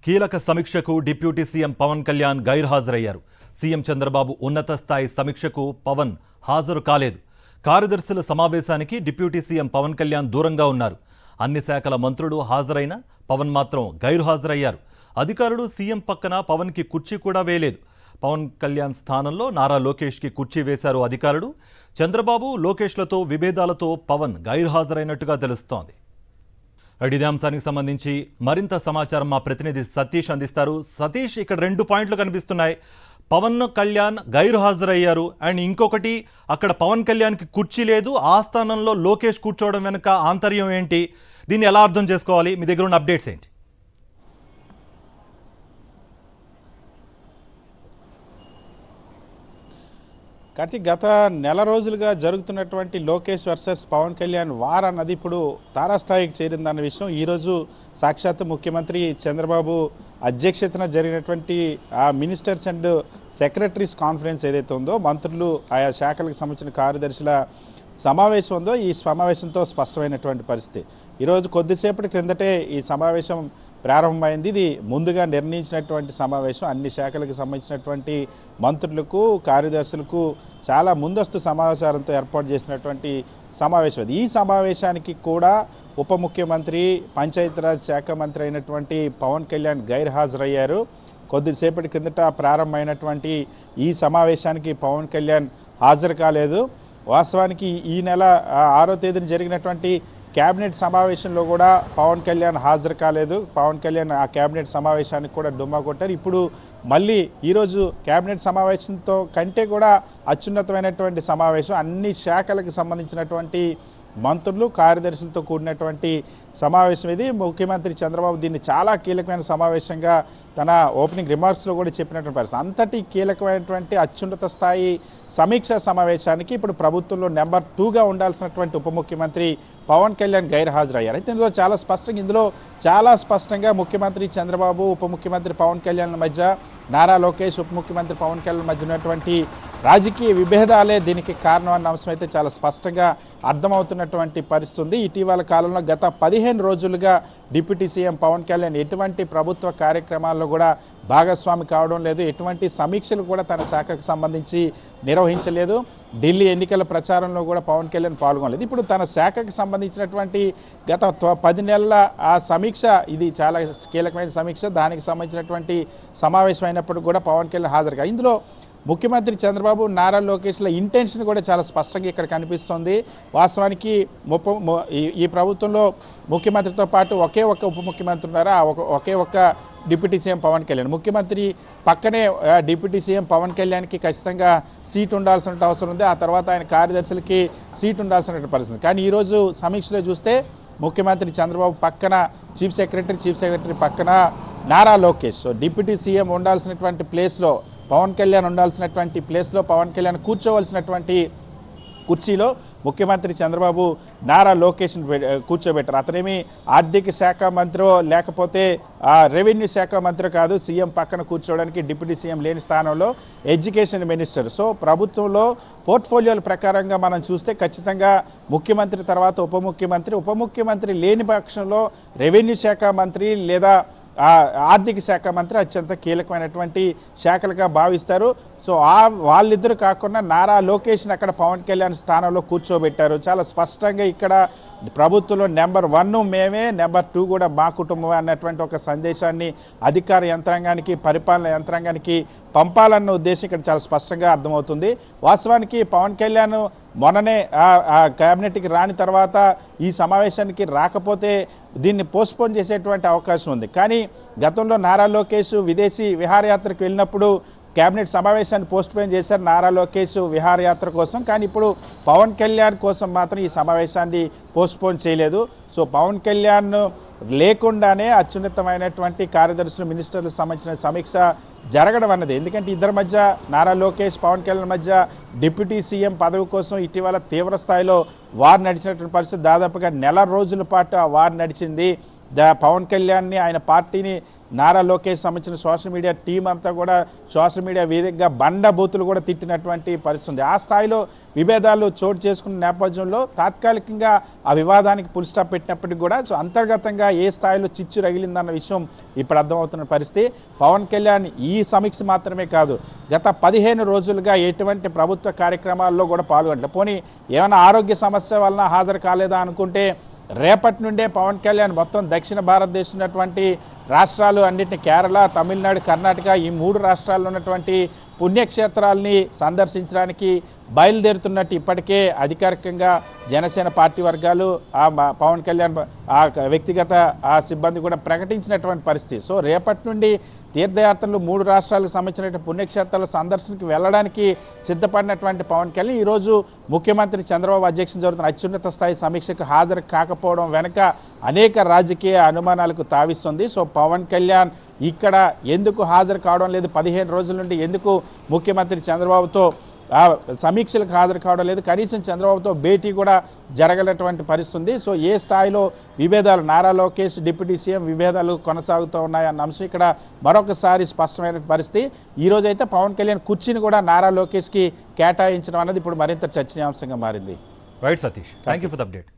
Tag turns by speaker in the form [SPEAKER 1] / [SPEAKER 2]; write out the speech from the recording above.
[SPEAKER 1] కీలక సమీక్షకు deputy CM Pawan Kalyan గైర్హాజరయ్యారు. సీఎం చంద్రబాబు ఉన్నత స్థాయి సమీక్షకు పవన్ హాజరు కాలేదు. కార్యదర్శుల సమావేశానికి డిప్యూటీ సీఎం పవన్ కళ్యాణ్ దూరంగా ఉన్నారు. అన్ని శాఖల మంత్రులు హాజరైన పవన్ మాత్రం గైర్హాజరయ్యారు. అధికారులు సీఎం పక్కన పవన్కి కుర్చీ కూడా వేయలేదు. పవన్ కళ్యాణ్ స్థానంలో నారా లోకేష్కి కుర్చీ వేశారు అధికారులు. చంద్రబాబు లోకేష్లతో విభేదాలతో పవన్ గైర్హాజరైనట్టుగా తెలుస్తోంది. ఇదే అంశానికి సంబంధించి మరింత సమాచారం మా ప్రతినిధి సతీష్ అందిస్తారు. సతీష్, ఇక్కడ 2 పాయింట్లు కనిపిస్తున్నాయి. పవన్ కళ్యాణ్ గైర్హాజరయ్యారు అండ్ ఇంకొకటి, అక్కడ పవన్ కళ్యాణ్కి కుర్చీ లేదు, ఆ స్థానంలో లోకేష్ కూర్చోవడం వెనుక ఆంతర్యం ఏంటి? దీన్ని ఎలా అర్థం చేసుకోవాలి? మీ దగ్గర ఉన్న అప్డేట్స్ ఏంటి?
[SPEAKER 2] కార్తీక్, గత నెల రోజులుగా జరుగుతున్నటువంటి లోకేష్ వర్సెస్ పవన్ కళ్యాణ్ వార్ అన్నది ఇప్పుడు తారాస్థాయికి చేరిందన్న విషయం ఈరోజు సాక్షాత్ ముఖ్యమంత్రి చంద్రబాబు అధ్యక్షతన జరిగినటువంటి ఆ మినిస్టర్స్ అండ్ సెక్రటరీస్ కాన్ఫరెన్స్ ఏదైతే ఉందో, మంత్రులు ఆయా శాఖలకు సంబంధించిన కార్యదర్శుల సమావేశం ఉందో, ఈ సమావేశంతో స్పష్టమైనటువంటి పరిస్థితి. ఈరోజు కొద్దిసేపటి క్రిందటే ఈ సమావేశం ప్రారంభమైంది. ఇది ముందుగా నిర్ణయించినటువంటి సమావేశం. అన్ని శాఖలకు సంబంధించినటువంటి మంత్రులకు, కార్యదర్శులకు చాలా ముందస్తు సమావేశాలతో ఏర్పాటు చేసినటువంటి సమావేశం అది. ఈ సమావేశానికి కూడా ఉప ముఖ్యమంత్రి, పంచాయతీరాజ్ శాఖ మంత్రి అయినటువంటి పవన్ కళ్యాణ్ గైర్హాజరయ్యారు. కొద్దిసేపటి కిందట ప్రారంభమైనటువంటి ఈ సమావేశానికి పవన్ కళ్యాణ్ హాజరు కాలేదు. వాస్తవానికి ఈ నెల 6వ తేదీన జరిగినటువంటి క్యాబినెట్ సమావేశంలో కూడా పవన్ కళ్యాణ్ హాజరు కాలేదు. పవన్ కళ్యాణ్ ఆ క్యాబినెట్ సమావేశానికి కూడా డుమ్మా కొట్టారు. ఇప్పుడు మళ్ళీ ఈరోజు క్యాబినెట్ సమావేశంతో కంటే కూడా అత్యున్నతమైనటువంటి సమావేశం, అన్ని శాఖలకు సంబంధించినటువంటి మంత్రులు, కార్యదర్శులతో కూడినటువంటి సమావేశం ఇది. ముఖ్యమంత్రి చంద్రబాబు దీన్ని చాలా కీలకమైన సమావేశంగా తన ఓపెనింగ్ రిమార్క్స్లో కూడా చెప్పినటువంటి పరిస్థితి. అంతటి కీలకమైనటువంటి అత్యున్నత స్థాయి సమీక్షా సమావేశానికి ఇప్పుడు ప్రభుత్వంలో నెంబర్ 2గా ఉండాల్సినటువంటి ఉప ముఖ్యమంత్రి పవన్ కళ్యాణ్ గైర్హాజరయ్యారు. అయితే ఇందులో చాలా స్పష్టంగా ముఖ్యమంత్రి చంద్రబాబు, ఉప ముఖ్యమంత్రి పవన్ కళ్యాణ్ మధ్య, నారా లోకేష్ ఉప ముఖ్యమంత్రి పవన్ కళ్యాణ్ మధ్య ఉన్నటువంటి రాజకీయ విభేదాలే దీనికి కారణం అన్న అంశం అయితే చాలా స్పష్టంగా అర్థమవుతున్నటువంటి పరిస్థితి ఉంది. ఇటీవల కాలంలో గత 15 రోజులుగా డిప్యూటీ సీఎం పవన్ కళ్యాణ్ ఎటువంటి ప్రభుత్వ కార్యక్రమాల్లో కూడా భాగస్వామి కావడం లేదు. ఎటువంటి సమీక్షలు కూడా తన శాఖకు సంబంధించి నిర్వహించలేదు. ఢిల్లీ ఎన్నికల ప్రచారంలో కూడా పవన్ కళ్యాణ్ పాల్గొనలేదు. ఇప్పుడు తన శాఖకు సంబంధించినటువంటి గత 10 నెలల ఆ సమీక్ష, ఇది చాలా కీలకమైన సమీక్ష, దానికి సంబంధించినటువంటి సమావేశం అయినప్పుడు కూడా పవన్ కళ్యాణ్ హాజరుగా. ఇందులో ముఖ్యమంత్రి చంద్రబాబు, నారా లోకేష్ల ఇంటెన్షన్ కూడా చాలా స్పష్టంగా ఇక్కడ కనిపిస్తుంది. వాస్తవానికి ఈ ప్రభుత్వంలో ముఖ్యమంత్రితో పాటు ఒకే ఒక్క ఉప ముఖ్యమంత్రి ఉన్నారు. ఒకే ఒక్క డిప్యూటీ సీఎం పవన్ కళ్యాణ్. ముఖ్యమంత్రి పక్కనే డిప్యూటీ సీఎం పవన్ కళ్యాణ్కి ఖచ్చితంగా సీట్ ఉండాల్సిన అవసరం ఉంది. ఆ తర్వాత ఆయన కార్యదర్శులకి సీట్ ఉండాల్సిన పరిస్థితి. కానీ ఈరోజు సమీక్షలో చూస్తే ముఖ్యమంత్రి చంద్రబాబు పక్కన చీఫ్ సెక్రటరీ పక్కన నారా లోకేష్. డిప్యూటీ సీఎం ఉండాల్సినటువంటి ప్లేస్లో పవన్ కళ్యాణ్ ఉండాల్సినటువంటి ప్లేస్లో పవన్ కళ్యాణ్ కూర్చోవలసినటువంటి కుర్చీలో ముఖ్యమంత్రి చంద్రబాబు నారా లోకేష్ని కూర్చోబెట్టారు. అతనేమి ఆర్థిక శాఖ మంత్రో లేకపోతే రెవెన్యూ శాఖ మంత్రి కాదు. సీఎం పక్కన కూర్చోవడానికి డిప్యూటీ సీఎం లేని స్థానంలో ఎడ్యుకేషన్ మినిస్టర్. సో ప్రభుత్వంలో పోర్ట్ఫోలియోల ప్రకారంగా మనం చూస్తే ఖచ్చితంగా ముఖ్యమంత్రి తర్వాత ఉప ముఖ్యమంత్రి లేని పక్షంలో రెవెన్యూ శాఖ మంత్రి లేదా ఆర్థిక శాఖ మంత్రి అత్యంత కీలకమైనటువంటి శాఖలుగా భావిస్తారు. సో వాళ్ళిద్దరు కాకుండా నారా లోకేష్ని అక్కడ పవన్ కళ్యాణ్ స్థానంలో కూర్చోబెట్టారు. చాలా స్పష్టంగా ఇక్కడ ప్రభుత్వంలో నెంబర్ 1 మేమే, నెంబర్ 2 కూడా మా కుటుంబమే అన్నటువంటి ఒక సందేశాన్ని అధికార యంత్రాంగానికి, పరిపాలన యంత్రాంగానికి పంపాలన్న ఉద్దేశం ఇక్కడ చాలా స్పష్టంగా అర్థమవుతుంది. వాస్తవానికి పవన్ కళ్యాణ్ మొన్ననే క్యాబినెట్కి రాని తర్వాత ఈ సమావేశానికి రాకపోతే దీన్ని పోస్ట్పోన్ చేసేటువంటి అవకాశం ఉంది. కానీ గతంలో నారా లోకేష్ విదేశీ విహారయాత్రకు వెళ్ళినప్పుడు క్యాబినెట్ సమావేశాన్ని పోస్ట్పోన్ చేశారు నారా లోకేష్ విహారయాత్ర కోసం. కానీ ఇప్పుడు పవన్ కళ్యాణ్ కోసం మాత్రం ఈ సమావేశాన్ని పోస్ట్పోన్ చేయలేదు. సో పవన్ కళ్యాణ్ లేకుండానే అత్యున్నతమైనటువంటి కార్యదర్శులు, మినిస్టర్లకు సంబంధించిన సమీక్ష జరగడం అన్నది. ఎందుకంటే ఇద్దరి మధ్య, నారా లోకేష్ పవన్ కళ్యాణ్ మధ్య డిప్యూటీ సీఎం పదవి కోసం ఇటీవల తీవ్ర స్థాయిలో వార్ నడిచినటువంటి పరిస్థితి. దాదాపుగా నెల రోజుల పాటు ఆ వార్ నడిచింది. పవన్ కళ్యాణ్ని ఆయన పార్టీని నారా లోకేష్ సంబంధించిన సోషల్ మీడియా టీం అంతా కూడా సోషల్ మీడియా వేదికగా బండబూతులు కూడా తిట్టినటువంటి పరిస్థితి ఉంది. ఆ స్థాయిలో విభేదాలు చోటు చేసుకున్న నేపథ్యంలో తాత్కాలికంగా ఆ వివాదానికి ఫుల్ స్టాప్ పెట్టినప్పటికీ కూడా అంతర్గతంగా ఏ స్థాయిలో చిచ్చు రగిలిందన్న విషయం ఇప్పుడు అర్థమవుతున్న పరిస్థితి. పవన్ కళ్యాణ్ ఈ సమీక్ష మాత్రమే కాదు, గత 15 రోజులుగా ఎటువంటి ప్రభుత్వ కార్యక్రమాల్లో కూడా పాల్గొనలేదు. పోనీ ఏమైనా ఆరోగ్య సమస్య వలన హాజరు కాలేదా అనుకుంటే రేపటి నుండే పవన్ కళ్యాణ్ మొత్తం దక్షిణ భారతదేశం ఉన్నటువంటి రాష్ట్రాలు అన్నింటినీ కేరళ, తమిళనాడు, కర్ణాటక ఈ 3 రాష్ట్రాల్లో ఉన్నటువంటి పుణ్యక్షేత్రాలని సందర్శించడానికి బయలుదేరుతున్నట్టు ఇప్పటికే అధికారికంగా జనసేన పార్టీ వర్గాలు పవన్ కళ్యాణ్ ఆ వ్యక్తిగత సిబ్బంది కూడా ప్రకటించినటువంటి పరిస్థితి. సో రేపటి నుండి తీర్థయాత్రలు 3 రాష్ట్రాలకు సంబంధించిన పుణ్యక్షేత్రాల సందర్శనకు వెళ్ళడానికి సిద్ధపడినటువంటి పవన్ కళ్యాణ్ ఈరోజు ముఖ్యమంత్రి చంద్రబాబు అధ్యక్షతన జరుగుతున్న అత్యున్నత స్థాయి సమీక్షకు హాజరు కాకపోవడం వెనుక అనేక రాజకీయ అనుమానాలకు తావిస్తుంది. సో పవన్ కళ్యాణ్ ఇక్కడ ఎందుకు హాజరు కావడం లేదు, 15 రోజుల నుండి ఎందుకు ముఖ్యమంత్రి చంద్రబాబుతో సమీక్షలకు హాజరు కావడం లేదు, కనీసం చంద్రబాబుతో భేటీ కూడా జరగనటువంటి పరిస్థితి ఉంది. సో ఏ స్థాయిలో విభేదాలు, నారా లోకేష్ డిప్యూటీ సీఎం విభేదాలు కొనసాగుతూ ఉన్నాయన్న అంశం ఇక్కడ మరొకసారి స్పష్టమైన పరిస్థితి. ఈరోజైతే పవన్ కళ్యాణ్ కుర్చీని కూడా నారా లోకేష్కి కేటాయించడం అన్నది ఇప్పుడు మరింత చర్చనీయాంశంగా మారింది.
[SPEAKER 1] Right Satish, thank you for the update.